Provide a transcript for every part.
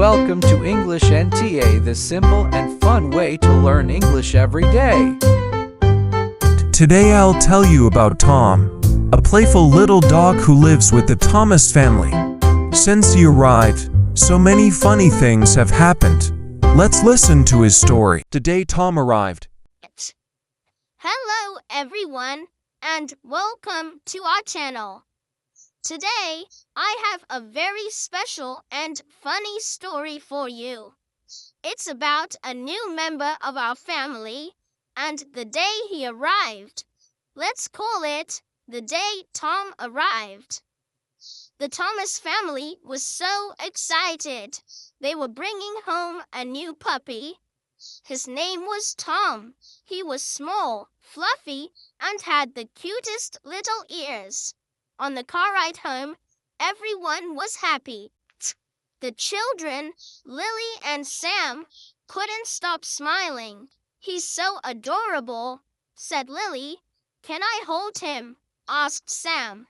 welcome to English NTA, the simple and fun way to learn English every day. Today I'll tell you about Tom, a playful little dog who lives with the Thomas family. Since he arrived, so many funny things have happened. Let's listen to his story. Today Tom arrived. Hello everyone, and welcome to our channel. Today, I have a very special and funny story for you. It's about a new member of our family and the day he arrived. Let's call it the day Tom arrived. The Thomas family was so excited. They were bringing home a new puppy. His name was Tom. He was small, fluffy, and had the cutest little ears. On the car ride home, everyone was happy. The children, Lily and Sam, couldn't stop smiling. "He's so adorable," said Lily. "Can I hold him?" asked Sam.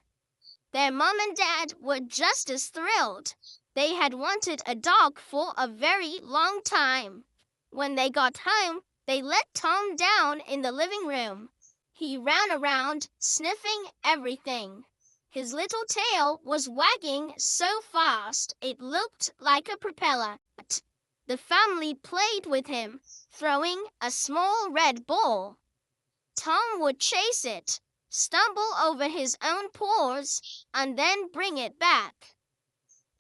Their mom and dad were just as thrilled. They had wanted a dog for a very long time. When they got home, they let Tom down in the living room. He ran around, sniffing everything. His little tail was wagging so fast it looked like a propeller. The family played with him, throwing a small red ball. Tom would chase it, stumble over his own paws, and then bring it back.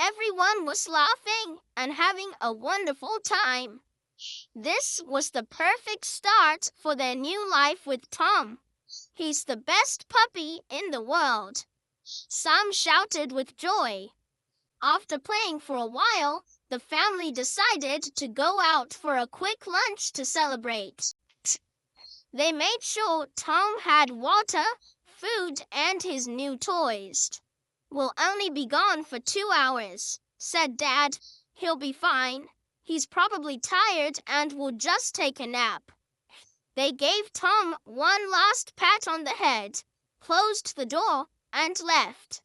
Everyone was laughing and having a wonderful time. This was the perfect start for their new life with Tom. "He's the best puppy in the world," Sam shouted with joy. After playing for a while, the family decided to go out for a quick lunch to celebrate. They made sure Tom had water, food, and his new toys. "We'll only be gone for 2 hours," said Dad. "He'll be fine. He's probably tired and will just take a nap." They gave Tom one last pat on the head, closed the door, and left.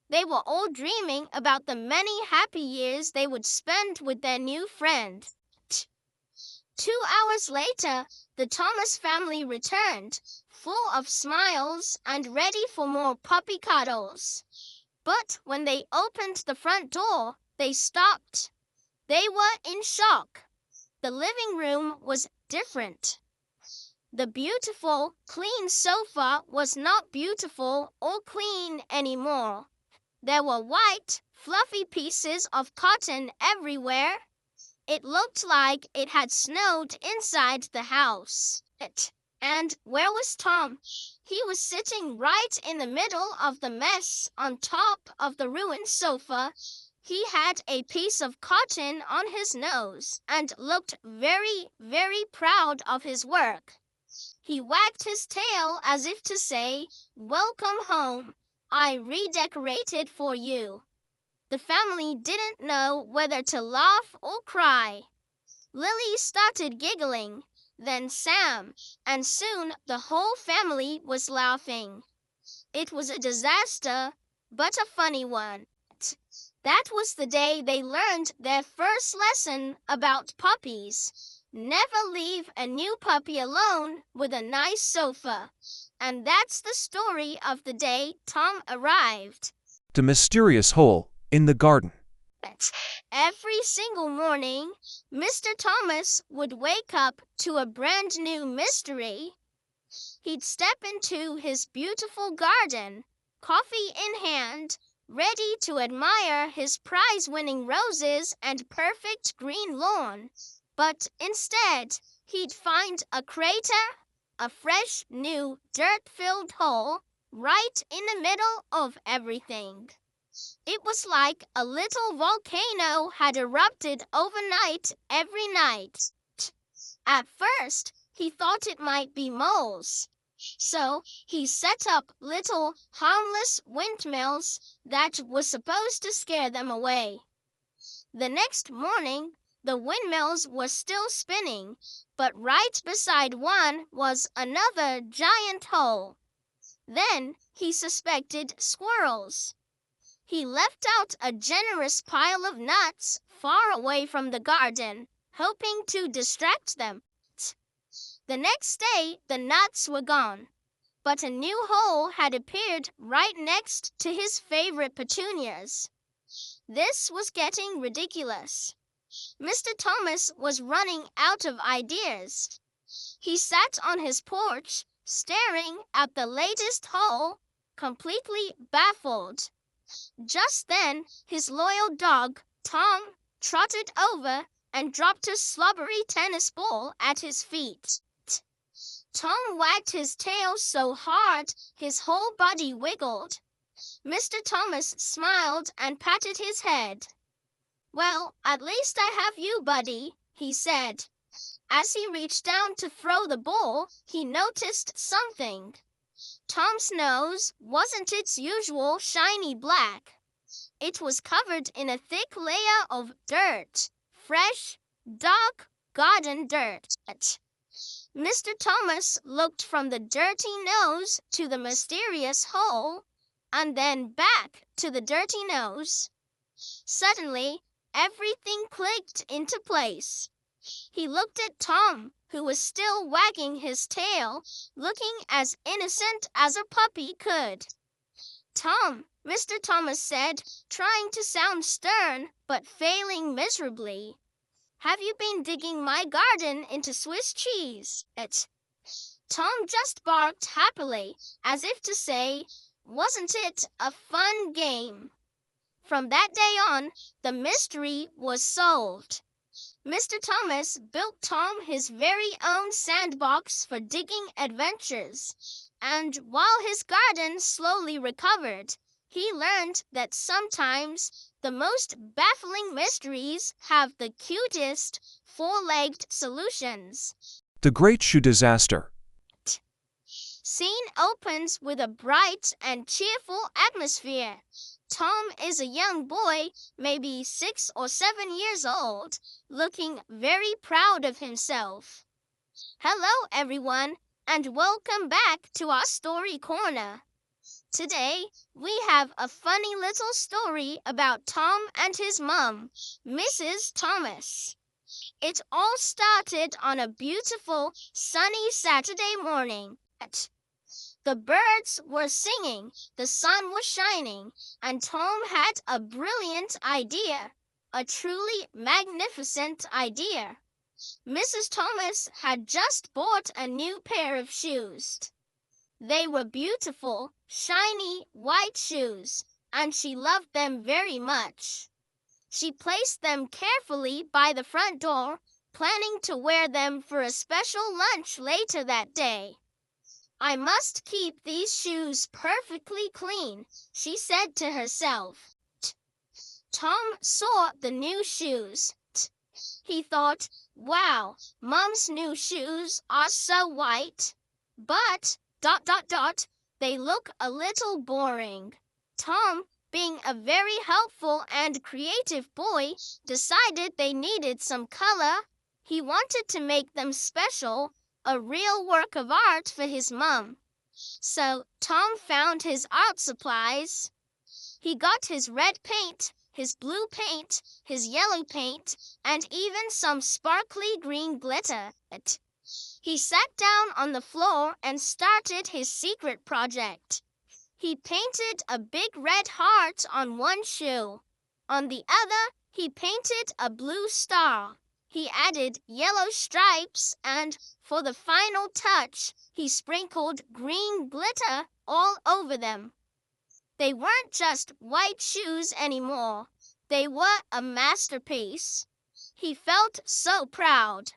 They were all dreaming about the many happy years they would spend with their new friend. 2 hours later, the Thomas family returned, full of smiles and ready for more puppy cuddles. But when they opened the front door, they stopped. They were in shock. The living room was different. The beautiful, clean sofa was not beautiful or clean anymore. There were white, fluffy pieces of cotton everywhere. It looked like it had snowed inside the house. And where was Tom? He was sitting right in the middle of the mess on top of the ruined sofa. He had a piece of cotton on his nose and looked very, very proud of his work. He wagged his tail as if to say, "Welcome home. I redecorated for you." The family didn't know whether to laugh or cry. Lily started giggling, then Sam, and soon the whole family was laughing. It was a disaster, but a funny one. That was the day they learned their first lesson about puppies. Never leave a new puppy alone with a nice sofa. And that's the story of the day Tom arrived. The mysterious hole in the garden. Every single morning, Mr. Thomas would wake up to a brand new mystery. He'd step into his beautiful garden, coffee in hand, ready to admire his prize-winning roses and perfect green lawn. But instead, he'd find a crater, a fresh, new, dirt-filled hole, right in the middle of everything. It was like a little volcano had erupted overnight every night. At first, he thought it might be moles. So he set up little, harmless windmills that were supposed to scare them away. The next morning, the windmills were still spinning, but right beside one was another giant hole. Then he suspected squirrels. He left out a generous pile of nuts far away from the garden, hoping to distract them. The next day, the nuts were gone, but a new hole had appeared right next to his favorite petunias. This was getting ridiculous. Mr. Thomas was running out of ideas. He sat on his porch, staring at the latest hole, completely baffled. Just then, his loyal dog, Tom, trotted over and dropped a slobbery tennis ball at his feet. Tom wagged his tail so hard his whole body wiggled. Mr. Thomas smiled and patted his head. "Well, at least I have you, buddy," he said. As he reached down to throw the ball, he noticed something. Tom's nose wasn't its usual shiny black. It was covered in a thick layer of dirt, fresh, dark garden dirt. Mr. Thomas looked from the dirty nose to the mysterious hole, and then back to the dirty nose. Suddenly, everything clicked into place. He looked at Tom, who was still wagging his tail, looking as innocent as a puppy could. "Tom," Mr. Thomas said, trying to sound stern, but failing miserably. "Have you been digging my garden into Swiss cheese?" Tom just barked happily, as if to say, "Wasn't it a fun game?" From that day on, the mystery was solved. Mr. Thomas built Tom his very own sandbox for digging adventures, and while his garden slowly recovered, he learned that sometimes the most baffling mysteries have the cutest four-legged solutions. The Great Shoe Disaster. Scene opens with a bright and cheerful atmosphere. Tom is a young boy, maybe 6 or 7 years old, looking very proud of himself. Hello, everyone, and welcome back to our story corner. Today, we have a funny little story about Tom and his mom, Mrs. Thomas. It all started on a beautiful, sunny Saturday morning. The birds were singing, the sun was shining, and Tom had a brilliant idea, a truly magnificent idea. Mrs. Thomas had just bought a new pair of shoes. They were beautiful, shiny, white shoes, and she loved them very much. She placed them carefully by the front door, planning to wear them for a special lunch later that day. "I must keep these shoes perfectly clean," she said to herself. Tom saw the new shoes. He thought, "Wow, Mom's new shoes are so white. But, ... they look a little boring." Tom, being a very helpful and creative boy, decided they needed some color. He wanted to make them special, a real work of art for his mom. So Tom found his art supplies. He got his red paint, his blue paint, his yellow paint, and even some sparkly green glitter. He sat down on the floor and started his secret project. He painted a big red heart on one shoe. On the other, he painted a blue star. He added yellow stripes, and for the final touch, he sprinkled green glitter all over them. They weren't just white shoes anymore. They were a masterpiece. He felt so proud.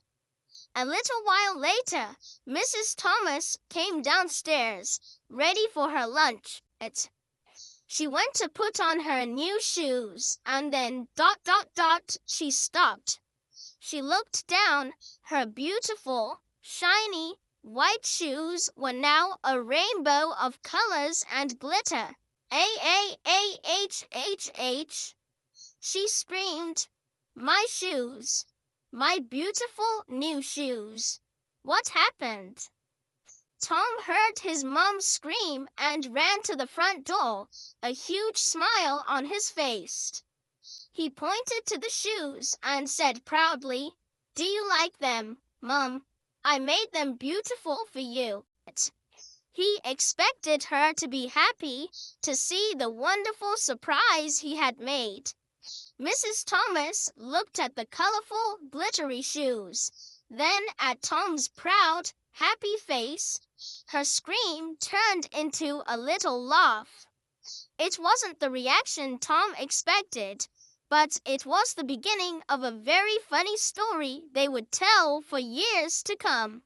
A little while later, Mrs. Thomas came downstairs, ready for her lunch. She went to put on her new shoes, and then ... she stopped. She looked down. Her beautiful, shiny, white shoes were now a rainbow of colors and glitter. A-H-H-H. She screamed, "My shoes! My beautiful new shoes! What happened?" Tom heard his mom scream and ran to the front door, a huge smile on his face. He pointed to the shoes and said proudly, "Do you like them, Mom? I made them beautiful for you." He expected her to be happy to see the wonderful surprise he had made. Mrs. Thomas looked at the colorful, glittery shoes, then at Tom's proud, happy face. Her scream turned into a little laugh. It wasn't the reaction Tom expected, but it was the beginning of a very funny story they would tell for years to come.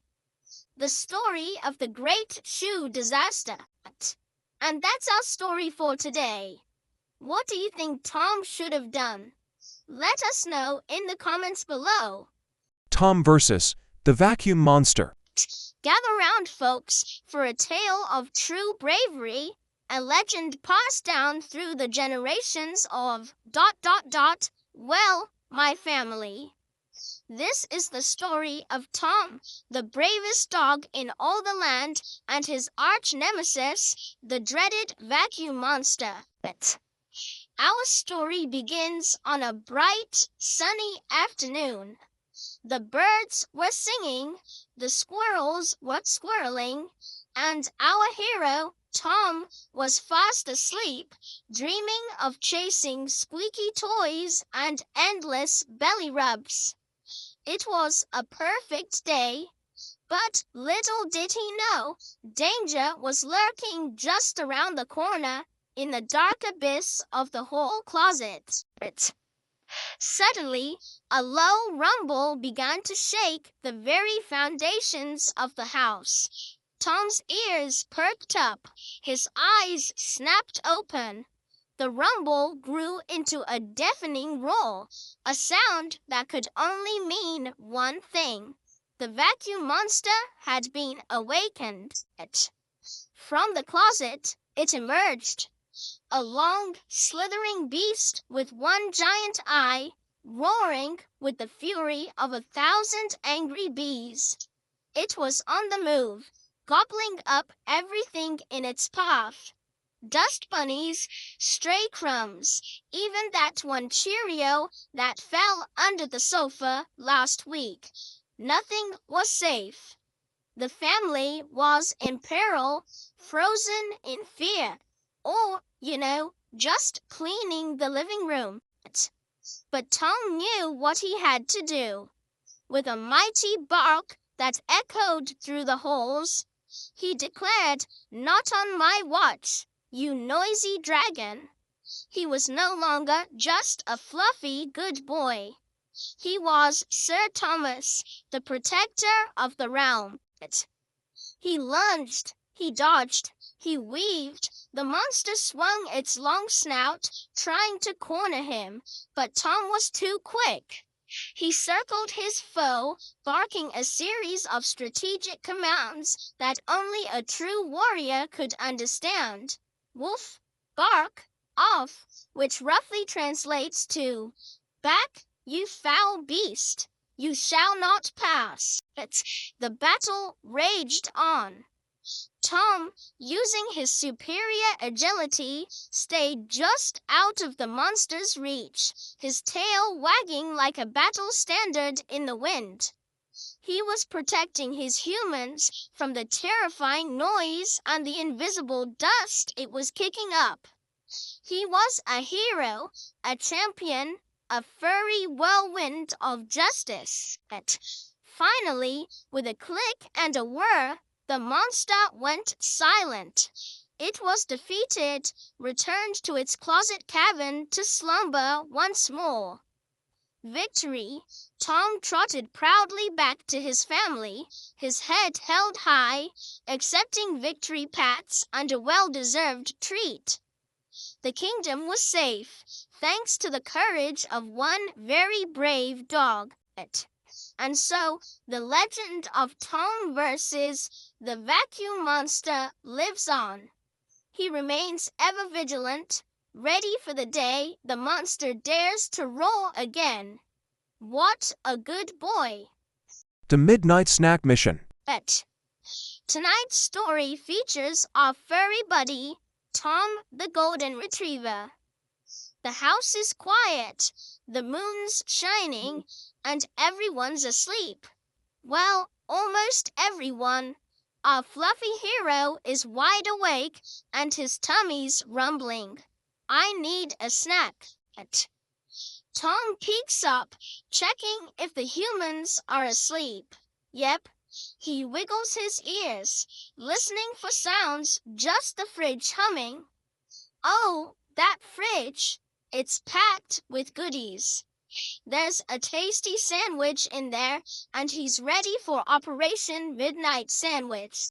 The story of the great shoe disaster. And that's our story for today. What do you think Tom should have done? Let us know in the comments below. Tom versus the vacuum monster. Gather round, folks, for a tale of true bravery, a legend passed down through the generations of ... well, my family. This is the story of Tom, the bravest dog in all the land, and his arch nemesis, the dreaded vacuum monster. Our story begins on a bright, sunny afternoon. The birds were singing, the squirrels were squirreling, and our hero, Tom, was fast asleep, dreaming of chasing squeaky toys and endless belly rubs. It was a perfect day, but little did he know, danger was lurking just around the corner in the dark abyss of the hall closet. Suddenly, a low rumble began to shake the very foundations of the house. Tom's ears perked up, his eyes snapped open. The rumble grew into a deafening roar, a sound that could only mean one thing. The vacuum monster had been awakened. From the closet, it emerged. A long, slithering beast with one giant eye, roaring with the fury of 1,000 angry bees. It was on the move, gobbling up everything in its path. Dust bunnies, stray crumbs, even that one Cheerio that fell under the sofa last week. Nothing was safe. The family was in peril, frozen in fear, or, just cleaning the living room. But Tom knew what he had to do. With a mighty bark that echoed through the halls, he declared, "Not on my watch, you noisy dragon." He was no longer just a fluffy good boy. He was Sir Thomas, the protector of the realm. He lunged, he dodged, he weaved. The monster swung its long snout, trying to corner him, but Tom was too quick. He circled his foe, barking a series of strategic commands that only a true warrior could understand. Woof, bark, off, which roughly translates to, "Back, you foul beast, you shall not pass." The battle raged on. Tom, using his superior agility, stayed just out of the monster's reach, his tail wagging like a battle standard in the wind. He was protecting his humans from the terrifying noise and the invisible dust it was kicking up. He was a hero, a champion, a furry whirlwind of justice. Finally, with a click and a whir, the monster went silent. It was defeated, returned to its closet cavern to slumber once more. Victory! Tom trotted proudly back to his family, his head held high, accepting victory pats and a well-deserved treat. The kingdom was safe, thanks to the courage of one very brave dog. And so, the legend of Tom versus the vacuum monster lives on. He remains ever vigilant, ready for the day the monster dares to roar again. What a good boy! The Midnight Snack Mission. Tonight's story features our furry buddy, Tom the Golden Retriever. The house is quiet, the moon's shining, and everyone's asleep. Well, almost everyone. Our fluffy hero is wide awake and his tummy's rumbling. I need a snack. Tom peeks up, checking if the humans are asleep. Yep, he wiggles his ears, listening for sounds, just the fridge humming. Oh, that fridge! It's packed with goodies. There's a tasty sandwich in there, and he's ready for Operation Midnight Sandwich.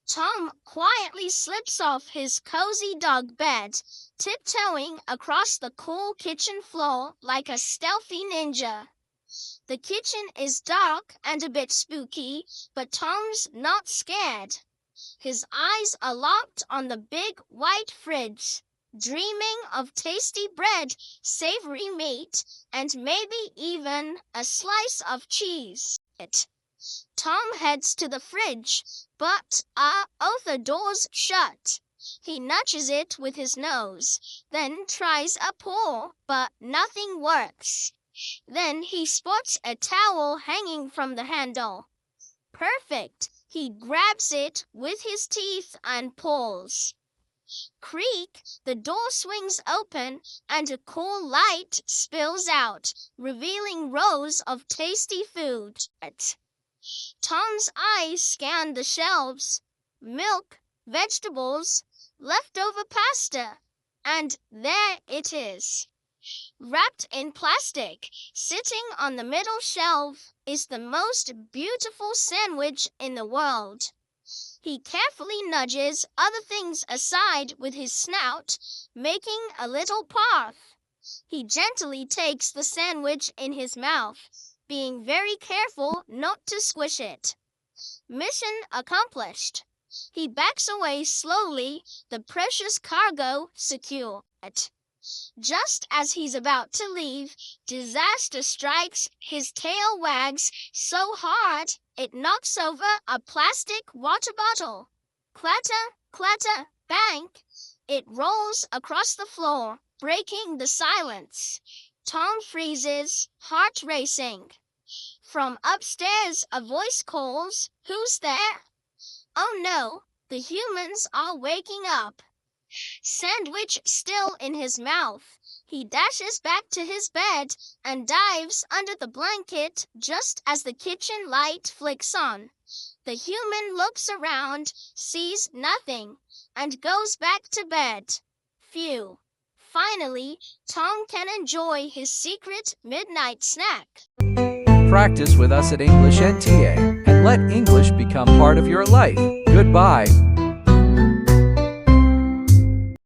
Tom quietly slips off his cozy dog bed, tiptoeing across the cool kitchen floor like a stealthy ninja. The kitchen is dark and a bit spooky, but Tom's not scared. His eyes are locked on the big white fridge, dreaming of tasty bread, savory meat, and maybe even a slice of cheese. Tom heads to the fridge, but the door's shut. He nudges it with his nose, then tries a pull, but nothing works. Then he spots a towel hanging from the handle. Perfect! He grabs it with his teeth and pulls. Creak! The door swings open and a cool light spills out, revealing rows of tasty food. Tom's eyes scan the shelves. Milk, vegetables, leftover pasta, and there it is. Wrapped in plastic, sitting on the middle shelf, is the most beautiful sandwich in the world. He carefully nudges other things aside with his snout, making a little path. He gently takes the sandwich in his mouth, being very careful not to squish it. Mission accomplished. He backs away slowly, the precious cargo secure. Just as he's about to leave, disaster strikes. His tail wags so hard it knocks over a plastic water bottle. Clatter, clatter, bang! It rolls across the floor, breaking the silence. Tom freezes, heart racing. From upstairs, a voice calls, "Who's there?" Oh no, the humans are waking up. Sandwich still in his mouth, he dashes back to his bed and dives under the blanket just as the kitchen light flicks on. The human looks around, sees nothing, and goes back to bed. Phew. Finally, Tom can enjoy his secret midnight snack. Practice with us at English NTA and let English become part of your life. Goodbye.